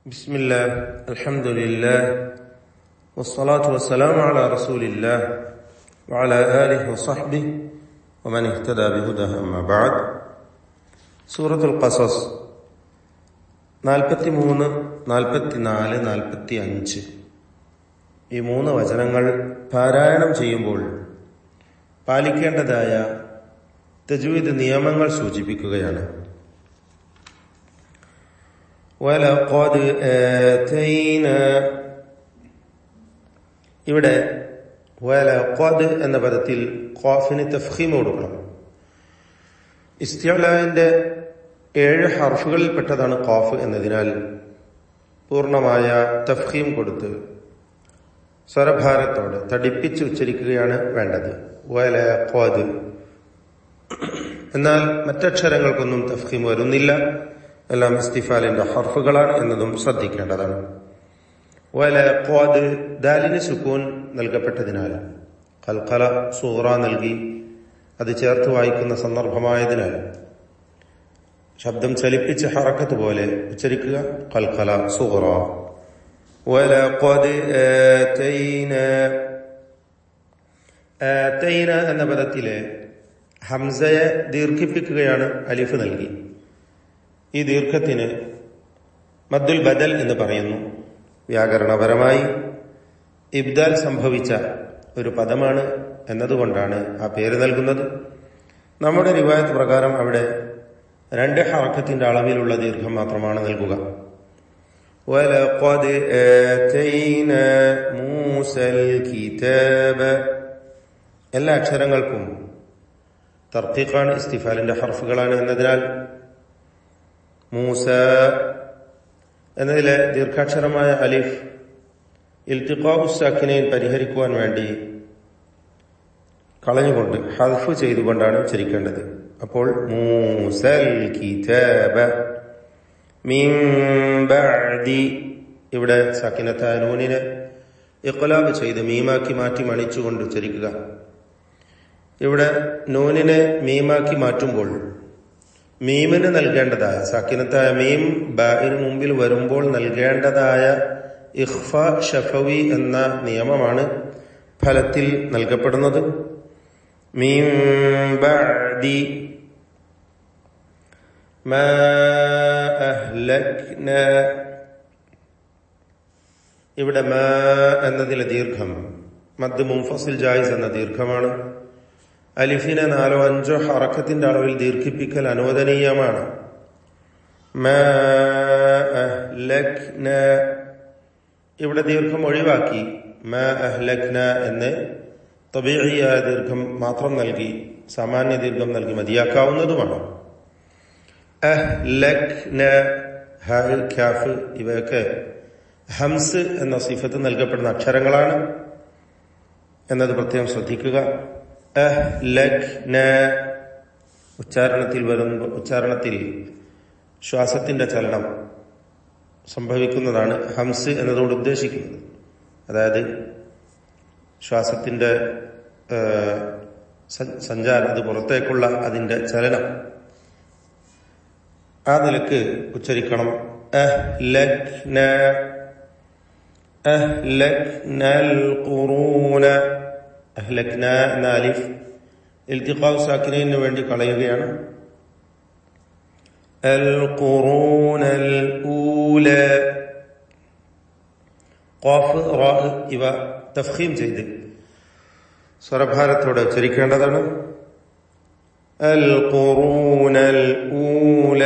ബിസ്മില്ലാ അൽഹംദുലില്ലാ വസ്സലാത്തു വസ്സലാമു അലാ റസൂലില്ലാ വഅലാ ആലിഹി വസഹ്ബിഹി വമൻ ഇഹ്തദാ ബിഹുദാഹി അമ്മാ ബഅദ്. സൂറത്തുൽ ഖസസ് 43, 44, 45 ഈ 3 വചനങ്ങൾ പാരായണം ചെയ്യുമ്പോൾ പാലിക്കേണ്ടതായ തജ്വീദ് നിയമങ്ങൾ സൂചിപ്പിക്കുകയാണ്. വലഖദ് ആതൈനാ, ഇവിടെ വലഖദ് എന്ന പദത്തിൽ ഖാഫിന് തഫ്ഖീം കൊടുക്കണം. ഇസ്തിഅലാന്റെ 7 ഹർഫുകളിൽ പെട്ടതാണ് ഖാഫ് എന്നതിനാൽ പൂർണ്ണമായ തഫ്ഖീം കൊടുത്ത് സ്വരഭാരത്തോടെ തടിപ്പിച്ച് ഉച്ചരിക്കുകയാണ് വേണ്ടത്. വലഖദ്. എന്നാൽ മറ്റക്ഷരങ്ങൾക്കൊന്നും തഫ്ഖീം വരുന്നില്ല, എല്ലാം ഇസ്തിഫാലിന്റെ ഹർഫുകളാണ് എന്നതും ശ്രദ്ധിക്കേണ്ടതാണ്. വലഖദ്, ദാലിന് സുക്കൂൻ നൽകപ്പെട്ടതിനാൽ ഖൽഖല സൂറ നൽകി അത് ചേർത്ത് വായിക്കുന്ന സന്ദർഭമായതിനാൽ ശബ്ദം ചലിപ്പിച്ച് ഹറക്കത്ത് പോലെ ഉച്ചരിക്കുക. ഖൽഖല സൂറ. വലഖദ് ആതൈനാ, ആതൈന എന്ന പദത്തിലെ ഹംസയെ ദീർഘിപ്പിക്കുകയാണ് അലിഫ് നൽകി. ഈ ദീർഘത്തിന് മദ്ദുൽ ബദൽ എന്ന് പറയുന്നു. വ്യാകരണപരമായി ഇബ്ദാൽ സംഭവിച്ച ഒരു പദമാണ് എന്നതുകൊണ്ടാണ് ആ പേര് നൽകുന്നത്. നമ്മുടെ റിവായത്ത് പ്രകാരം അവിടെ 2 ഹറക്കത്തിന്റെ അളവിലുള്ള ദീർഘം മാത്രമാണ് നൽകുക. വലഖദ് ആതൈനാ മൂസൽ കിതാബ, എല്ലാ അക്ഷരങ്ങൾക്കും തർഖീഖാണ്, ഇസ്തിഫാലിന്റെ ഹർഫുകളാണ് എന്നതിനാൽ മൂസ എന്നതിലെ ദീർഘാക്ഷരമായ അലിഫ് ഇൽത്തിഖാഉ സാക്കിനൈൻ പരിഹരിക്കുവാൻ വേണ്ടി കളഞ്ഞുകൊണ്ട് ഹദ്ഫ് ചെയ്തുകൊണ്ടാണ് ഉച്ചരിക്കേണ്ടത്. അപ്പോൾ മൂസൽ കിതാബ മിൻ ബഅദി, ഇവിടെ സാക്കിനത്തായ നൂനിനെ ഇഖ്ലാബ് ചെയ്ത് മീമാക്കി മാറ്റി മണിച്ചുകൊണ്ട് ഉച്ചരിക്കുക. ഇവിടെ നൂനിനെ മീമാക്കി മാറ്റുമ്പോൾ മീമിന് നൽകേണ്ടതായ സാക്കിനത്തായ മീം ബാഇന് മുമ്പിൽ വരുമ്പോൾ നൽകേണ്ടതായ ഇഖ്ഫ ഷഫവി എന്ന നിയമമാണ് ഫലത്തിൽ നൽകപ്പെടുന്നത്. മിൻ ബഅദി മാ അഹ്ലക്നാ, ഇവിടെ മാ എന്നതിലെ ദീർഘം മദ് മുൻഫസിൽ ജായിസ് എന്ന ദീർഘമാണ്. അലിഫിനെ 4-5 ഹറക്കത്തിന്റെ അളവിൽ ദീർഘിപ്പിക്കൽ അനുവദനീയമാണ്. മാ അഹ്ലക്നാ, ഇവിടെ ദീർഘം ഒഴിവാക്കി മാ അഹ്ലക്നാ എന്ന് തബീഇയായ ദീർഘം മാത്രം നൽകി സാമാന്യ ദീർഘം നൽകി മതിയാക്കാവുന്നതുമാണ്. അഹ്ലക്നാ, ഹ, കാഫ് ഇവയൊക്കെ ഹംസ് എന്ന സിഫത്ത് നൽകപ്പെടുന്ന അക്ഷരങ്ങളാണ് എന്നത് പ്രത്യേകം ശ്രദ്ധിക്കുക. അഹ്ലക്നാ ഉച്ചാരണത്തിൽ ശ്വാസത്തിന്റെ ചലനം സംഭവിക്കുന്നതാണ് ഹംസ് എന്നതുകൊണ്ട് ഉദ്ദേശിക്കുന്നത്. അതായത് ശ്വാസത്തിന്റെ സഞ്ചാരം, അത് പുറത്തേക്കുള്ള അതിന്റെ ചലനം, ആ നിലക്ക് ഉച്ചരിക്കണം. അഹ്ലക്നാ, അഹ്ലക്നൽ ഖുറൂന, അഹ്ലക്ന എന്ന അലിഫ് ഇൽത്തിഖാഉ സാക്കിനൈന് വേണ്ടി കളയുകയാണ്. അൽ ഖുറൂനൽ ഊല, ഖാഫ് റാ ഇവ തഫ്ഖീം ചെയ്ത് സ്വരഭാരത്തോടെ ഉച്ചരിക്കേണ്ടതാണ്. അൽ ഖുറൂനൽ ഊല,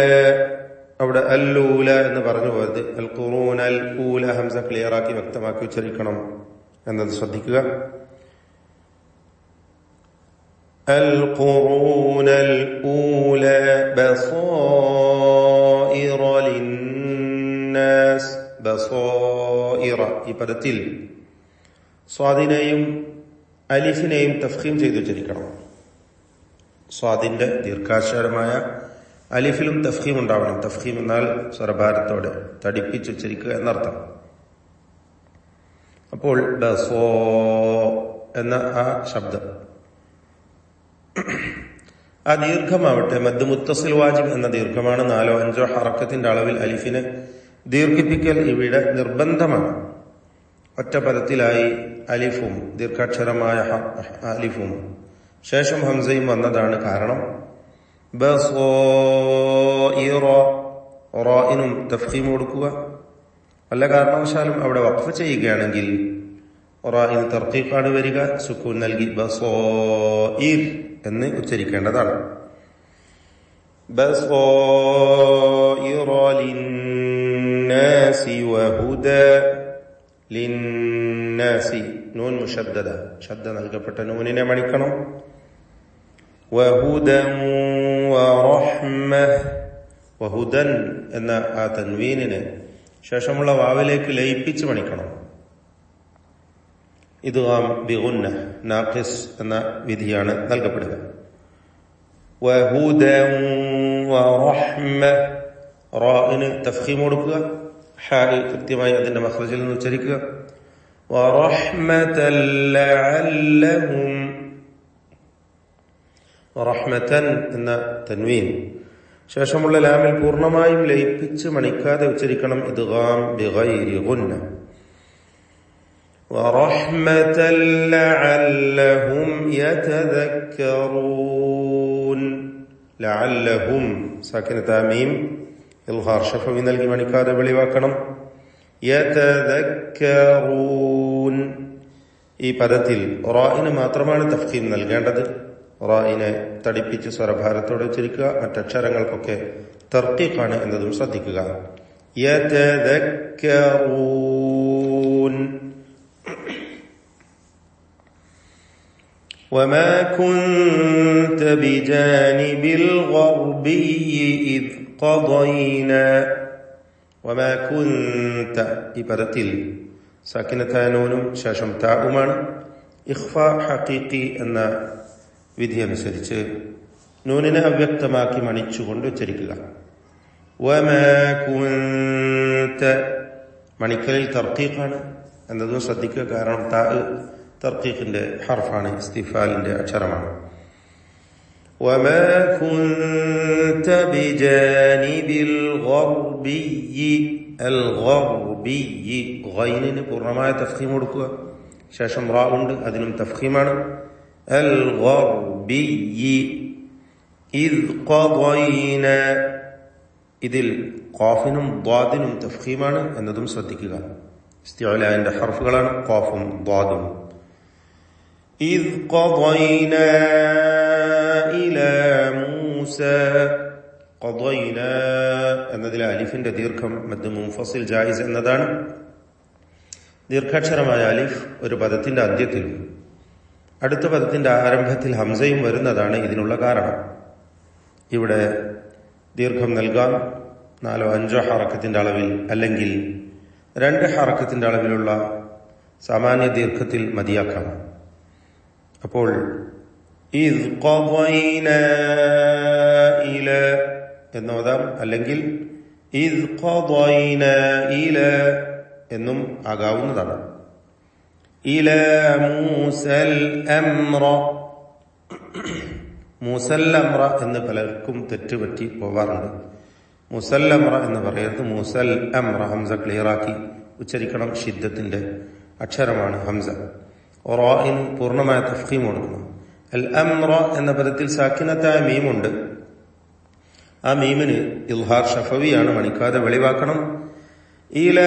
അവിടെ അല്ലൂല എന്ന് പറഞ്ഞു പോയത് അൽ ഖുറൂനൽ ഊല ഹംസ ക്ലിയറാക്കി വ്യക്തമാക്കി ഉച്ചരിക്കണം എന്നത് ശ്രദ്ധിക്കുക. القرون الأولى بصائر للناس, ബസോയിറ ഈ പദത്തിൽ സ്വാദിനെയും അലിഫിനെയും തഫ്ഖീം ചെയ്ത് ഉച്ചരിക്കണം. സ്വാദിന്റെ ദീർഘാക്ഷരമായ അലിഫിലും തഫ്ഖീം ഉണ്ടാവണം. തഫ്ഖീം എന്നാൽ സ്വരഭാരത്തോടെ തടിപ്പിച്ചുച്ചരിക്കുക എന്നർത്ഥം. അപ്പോൾ ബസോ എന്ന ആ ശബ്ദം, ആ ദീർഘമാവട്ടെ മദ് മുത്തസിൽ വാജിബ് എന്ന ദീർഘമാണ്. 4-5 ഹറക്കത്തിന്റെ അളവിൽ അലിഫിനെ ദീർഘിപ്പിക്കൽ ഇവിടെ നിർബന്ധമാണ്. ഒറ്റ പദത്തിലായി അലിഫും ദീർഘാക്ഷരമായ അലിഫും ശേഷം ഹംസയും വന്നതാണ് കാരണം. റാഇനും തഫ്ഖീം കൊടുക്കുക. വല്ല കാരണവശാലും അവിടെ വഖഫ് ചെയ്യുകയാണെങ്കിൽ റാഇന് തർഖീഖാണ് വരിക, സുക്കൂൻ നൽകി ബസീർ എന്ന് ഉച്ചരിക്കേണ്ടതാണ്. ബസീറ ലിന്നാസി വഹുദ. ലിന്നാസി നൂൻ മുശദ്ദദ, ശബ്ദ നൽകപ്പെട്ട നൂനിനെ മണിക്കണം. വഹുദൻ വറഹ്മ. വഹുദൻ എന്ന ആ തൻവീനിനെ ശേഷമുള്ള വാവിലേക്ക് ലയിപ്പിച്ച് മണിക്കണം. ഇദ്ഗാം ബിഗുന്ന നാഖിസ് എന്ന വിധിയാണ് നൽകപ്പെടുക. വഹുദൻ വറഹ്മ. റാഇന് തഫ്ഖീം കൊടുക്കുക, ഹാ കൃത്യമായി അതിന്റെ മഖ്റജിൽ നിന്ന് ഉച്ചരിക്കുക. വറഹ്മതൻ ലഅല്ലഹും. റഹ്മതൻ എന്ന തൻവീൻ ശേഷമുള്ള ലാമിൽ പൂർണ്ണമായും ലയിപ്പിച്ച് മണിക്കാതെ ഉച്ചരിക്കണം. ഇദ്ഗാം ബിഗൈരി ഗുന്ന. വറഹ്മതൻ ലഅല്ലഹും യതദക്കറൂൻ. ലഅല്ലഹും സാക്കിനത മീം ഇൽഹാർ ഷഫവി നൽകി മണിക്കാതെ വെളിവാക്കണം. യതദക്കറൂൻ. ഈ പദത്തിൽ റാഇന് മാത്രമാണ് തഫ്ഖീം നൽകേണ്ടത്. റാഇനെ തടിപ്പിച്ച് സ്വരഭാരത്തോടെ ഉച്ചരിക്കുക. മറ്റക്ഷരങ്ങൾക്കൊക്കെ തർഖീഖാണ് എന്നതും ശ്രദ്ധിക്കുക. യതദക്കറൂൻ. وما كنت بجانب الغربي إذ قضينا. وما كنت ഈ പദത്തിൽ സാക്കിനത്തായ നൂനും ശേഷം താഉമാണ്. ഇഖ്ഫാ ഹഖീഖി എന്ന വിധി അനുസരിച്ച് നൂനിനെ അവ്യക്തമാക്കി മണിച്ചുകൊണ്ട് ഉച്ചരിക്കുക. വമാ കുന്ത. മണിക്കലിൽ തർഖീഖാണ് എന്നതും ശ്രദ്ധിക്കുക. കാരണം താ തർഖീഖിന്റെ ഹർഫാണ്, ഇസ്തിഫാലിന്റെ അക്ഷരമാണ്. വമാ കുന്ത ബിജാനിബിൽ ഗർബിയ്യി. അൽ ഗർബിയ്യി ഗൈനിന് പൂർണ്ണമായ തഫ്ഖീം കൊടുക്കുക. ശേഷം റാ ഉണ്ട്, അതിനും തഫ്ഖീമാണ്. അൽ ഗർബിയ്യി. ഇദ് ഖദൈന. ഇതിൽ ഖാഫിനും ദ്വാദിനും തഫ്ഖീമാണ് എന്നതും ശ്രദ്ധിക്കുക. ഇസ്തിഅലാന്റെ ഹർഫുകളാണ് ഖാഫും ദ്വാദും. ഇദ് ഖദൈന ഇലാ മൂസ. ഖദൈന എന്നതിലെ അലിഫിന്റെ ദീർഘം മദ് മുൻഫസിൽ ജായിസ് എന്നതാണ്. ദീർഘാക്ഷരമായ അലിഫ് ഒരു പദത്തിന്റെ അന്ത്യത്തിലും അടുത്ത പദത്തിന്റെ ആരംഭത്തിൽ ഹംസയും വരുന്നതാണ് ഇതിനുള്ള കാരണം. ഇവിടെ ദീർഘം നൽകാം 4-5 ഹറക്കത്തിന്റെ അളവിൽ, അല്ലെങ്കിൽ 2 ഹറക്കത്തിന്റെ അളവിലുള്ള സാമാന്യ ദീർഘത്തിൽ മതിയാക്കാം. അപ്പോൾ ഇദ് ഖദൈന ഇല എന്നോതാം, അല്ലെങ്കിൽ ഇദ് ഖദൈന ഇല എന്നും ആകാവുന്നതാണ്. ഇല മൂസൽ അംറ. മൂസല്ലംറ എന്ന് പലർക്കും തെറ്റുപറ്റി പോവാറുണ്ട്. മുസല്ലംറ എന്ന് പറയരുത്, മൂസൽ അംറ. ഹംസ ക്ലിയറാക്കി ഉച്ചരിക്കണം. ഷിദ്ദത്തിന്റെ അക്ഷരമാണ് ഹംസ. റാഇന് പൂർണ്ണമായ തഫ്ഖീം കൊടുക്കണം. അൽ അംറ എന്ന പദത്തിൽ സാക്കിനത്തായ മീമുണ്ട്. ആ മീമിന് ഇൽഹാർ ഷഫവിയാണ്, മണിക്കാതെ വെളിവാക്കണം. ഇല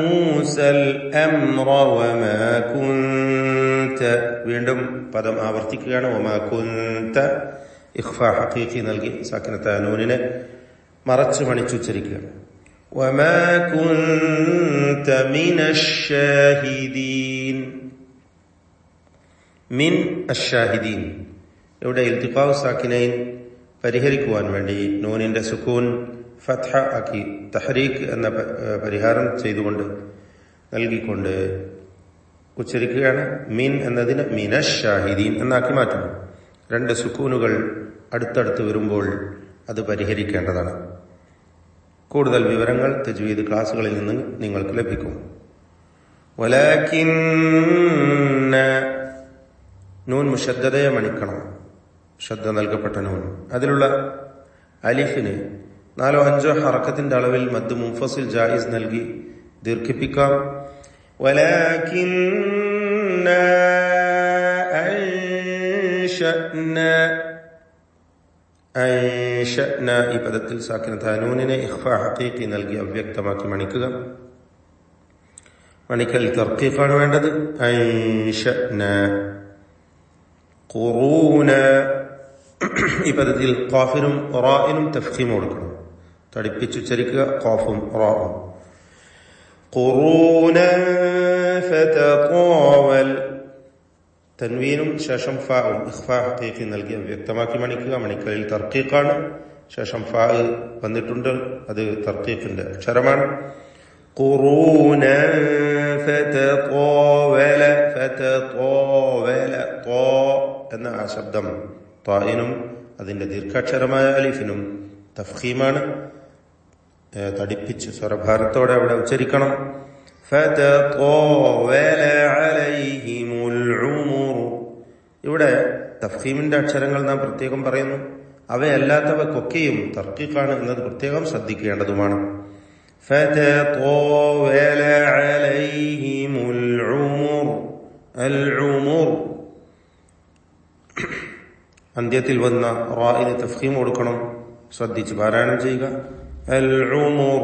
മൂസൽ അംറ വമാ കുന്ത. വീണ്ടും പദം ആവർത്തിക്കുകയാണ്. വമാ കുന്ത. ഇഖ്ഫാ ഹഖീഖി നൽകി സാക്കിനത്തായ നൂനിനെ മറച്ച് മണിച്ചുച്ചരിക്കുക. വമാ കുന്ത മിനശ് ഷാഹിദീൻ. മിൻ അഷ്ഷാഹിദീൻ. ഇവിടെ ഇൽതിഖാഉ സാക്കിനൈൻ പരിഹരിക്കുവാൻ വേണ്ടി നൂനിന്റെ സുക്കൂൻ ഫത്ഹ ആക്കി തഹ്രീക്ക് എന്ന പരിഹാരം ചെയ്തുകൊണ്ട് നൽകിക്കൊണ്ട് ഉച്ചരിക്കുകയാണ്. മിൻ എന്നതിന് മിനശ് ഷാഹിദീൻ എന്നാക്കി മാറ്റണം. 2 സുക്കൂനുകൾ അടുത്തടുത്ത് വരുമ്പോൾ അത് പരിഹരിക്കേണ്ടതാണ്. കൂടുതൽ വിവരങ്ങൾ തജ്വീദ് ക്ലാസുകളിൽ നിന്ന് നിങ്ങൾക്ക് ലഭിക്കും. വലാകിന്ന. നൂൻ മുശദ്ദദയെ മണിക്കണം. ശ്രദ്ധ നൽകപ്പെട്ട നൂൻ. അതിലുള്ള അലിഫിന് 4 5 ഹറക്കത്തിന്റെ അളവിൽ മദ് മുൻഫസിൽ ജായിസ് നൽകി ദീർഘിപ്പിക്കാം. വലാകിന്നാ അൻശഅന ഈ പദത്തിൽ സാക്കിനത്തായ നൂനിനെ ഇഖ്ഫാ ഹഖീഖി നൽകി അവ്യക്തമാക്കി മണിക്കുക. മണിക്കൽ തർഖീഖാണ് വേണ്ടത്. അൻശഅന ഖുറൂന ഈ പദത്തിൽ ഖാഫിനും റാഇനും തഫ്ഖീം കൊടുക്കണം. തടിപ്പിച്ചുച്ചരിക്കുക ഖാഫും റാഉം. ഖുറൂനൻ ഫതതാവൽ തൻവീനും ശേഷം ഫാഉം ഇഖ്ഫാ ഹഖീഖി നൽകി വ്യക്തമാക്കി മണിക്കുക. മണിക്കലിൽ തർഖീഖാണ്. ശേഷം ഫാ വന്നിട്ടുണ്ട്, അത് തർഖീഖിന്റെ അക്ഷരമാണ്. ഖുറൂനൻ ഫതതാവല ഫതതാവല ത്വാ എന്ന ആ ശബ്ദം ത്വായിനും അതിന്റെ ദീർഘാക്ഷരമായ അലിഫിനും തഫ്ഖീമാണ്. തടിപ്പിച്ച് സ്വരഭാരത്തോടെ അവിടെ ഉച്ചരിക്കണം. ഇവിടെ തഫ്ഖീമിന്റെ അക്ഷരങ്ങൾ നാം പ്രത്യേകം പറയുന്നു. അവയല്ലാത്തവക്കൊക്കെയും തർക്കീഖാണ് എന്നത് പ്രത്യേകം ശ്രദ്ധിക്കേണ്ടതുമാണ്. അന്ത്യത്തിൽ വന്ന റാഇന് തഫ്ഖീം കൊടുക്കണം. ശ്രദ്ധിച്ച് പാരായണം ചെയ്യുക. അൽ ഉമർ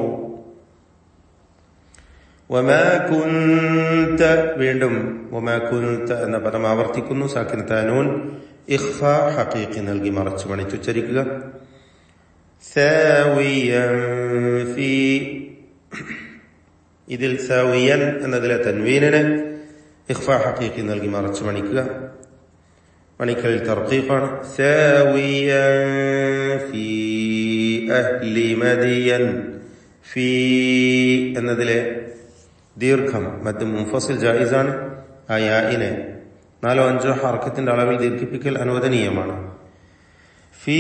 വമാ കുന്ത വീണ്ടും വമാ കുന്ത എന്ന പദം ആവർത്തിക്കുന്നു. സാക്കിനത്തായ നൂൻ ഇഖ്ഫാ ഹഖീഖി നൽകി മറച്ചു മണിച്ചുച്ചരിക്കുക. സാവിയൻ ഫീ ഇതിൽ സാവിയൻ എന്നതിലെ തൻവീനിനെ ഇഖ്ഫാ ഹഖീഖി നൽകി മറച്ചു മണിക്കുക. മണിക്കലിൽ തർഖീഖാണ്. സാവിയൻ ഫീ അഹ്ലി മദിയൻ ഫീ എന്നതിലെ ദീർഘം മദ് മുൻഫസിൽ ജായിസാണ്. ആ യാഇനെ 4 5 ഹർക്കത്തിന്റെ അളവിൽ ദീർഘിപ്പിക്കൽ അനുവദനീയമാണ്. ഫീ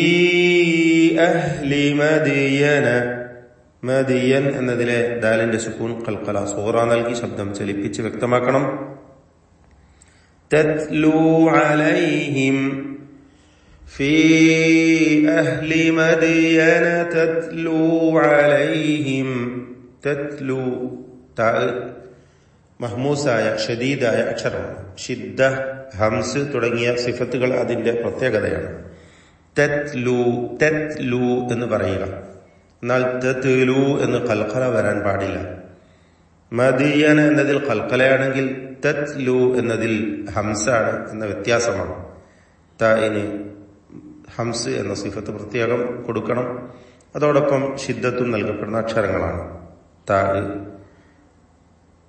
അഹ്ലി മദിയന മദിയൻ എന്നതിലെ ദാലിന്റെ സുക്കൂൻ ഖൽഖല സൂറ നൽകി ശബ്ദം ചലിപ്പിച്ച് വ്യക്തമാക്കണം. തത്ലൂ അലൈഹിം ഫീ അഹ്ലി മദിയന തത്ലൂ അലൈഹിം തത്ലൂ മഹ്മൂസായ ഷദീദായ അക്ഷരമാണ്. ഷിദ്ദ ഹംസ് തുടങ്ങിയ സിഫത്തുകൾ അതിന്റെ പ്രത്യേകതയാണ്. തത്ലൂ തത്ലൂ എന്ന് പറയുക. എന്നാൽ തത്ലൂ എന്ന് ഖൽഖല വരാൻ പാടില്ല. മദിയന എന്നതിൽ ഖൽഖലയാണെങ്കിൽ തത്ലൂ എന്നതിൽ ഹംസാണ് എന്ന വ്യത്യാസമാണ്. താഇന് ഹംസ് എന്ന സിഫത്ത് പ്രത്യേകം കൊടുക്കണം. അതോടൊപ്പം ഷിദ്ദത്തും നൽകപ്പെടുന്ന അക്ഷരങ്ങളാണ്. താ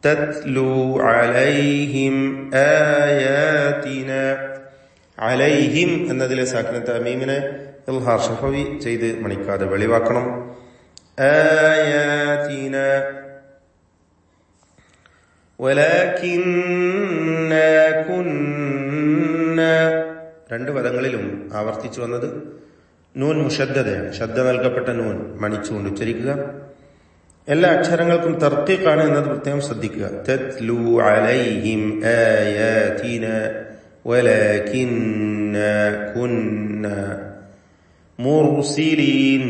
തത്ലൂ അലൈഹിം ആയാതിന അലൈഹിം എന്നതിലെ സാക്കിനത്ത് അമീമിനെ ഇൽഹാർ ഷഫവി ചെയ്ത് മണിക്കാതെ വെളിവാക്കണം. ആയാതിന വലാകിന്ന കുന്ന രണ്ട് പദങ്ങളിലും ആവർത്തിച്ചു വന്നത് നൂൻ മുഷദ്ദദയാണ്. ശബ്ദ നൽകപ്പെട്ട നൂൻ മണിച്ചുകൊണ്ട് ഉച്ചരിക്കുക. എല്ലാ അക്ഷരങ്ങൾക്കും തർക്കീഖാണ് എന്നത് പ്രത്യേകം ശ്രദ്ധിക്കുക. തത്ലൂ അലൈഹിം ആയാതിന വലാകിന്ന കുന്ന മുർസിലീൻ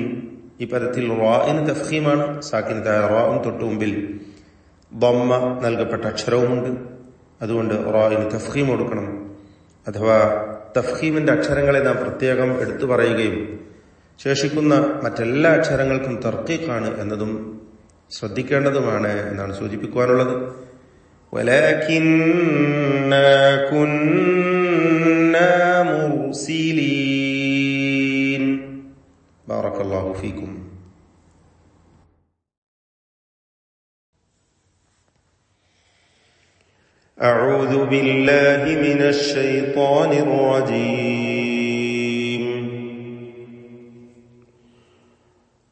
ഈ പദത്തിൽ റാഇന് തഫ്ഖീമാണ്. സാക്കിനത്തായ റാഉം തൊട്ടു മുമ്പിൽ ദമ്മ നൽകപ്പെട്ട അക്ഷരവുമുണ്ട്. അതുകൊണ്ട് റാഇന് തഫ്ഖീം കൊടുക്കണം. അഥവാ തഫ്ഖീമിന്റെ അക്ഷരങ്ങളെ നാം പ്രത്യേകം എടുത്തു പറയുകയും ശേഷിക്കുന്ന മറ്റെല്ലാ അക്ഷരങ്ങൾക്കും തർക്കീഖാണ് എന്നതും ശ്രദ്ധിക്കേണ്ടതുമാണ് എന്നാണ് സൂചിപ്പിക്കുവാനുള്ളത്. വലാകിന്നാ കുന്നാ മുർസിലീൻ. ബാറക്കല്ലാഹു ഫീക്കും. أعوذ بالله من الشيطان الرجيم.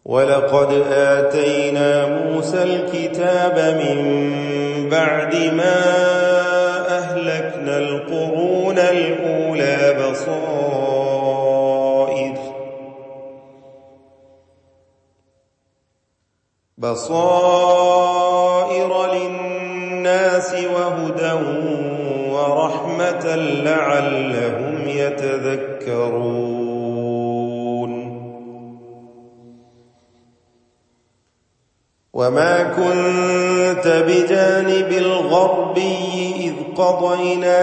ولقد آتينا موسى الكتاب من بعد ما أهلكنا القرون الأولى بصائر للناس وهدى ورحمة لعلهم يتذكرون. وما كنت بجانب الغربي إذ قضينا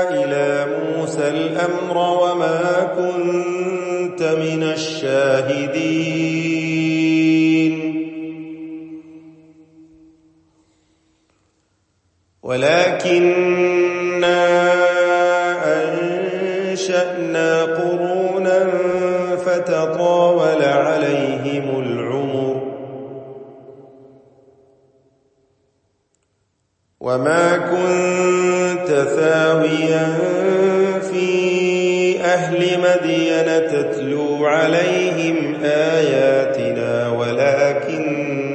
إلى موسى الأمر وما كنت من الشاهدين ولكننا أنشأنا قرونا فتطاول عليهم العمر وما كنت ثاويا في أهل مدين تتلو عليهم آياتنا ولكننا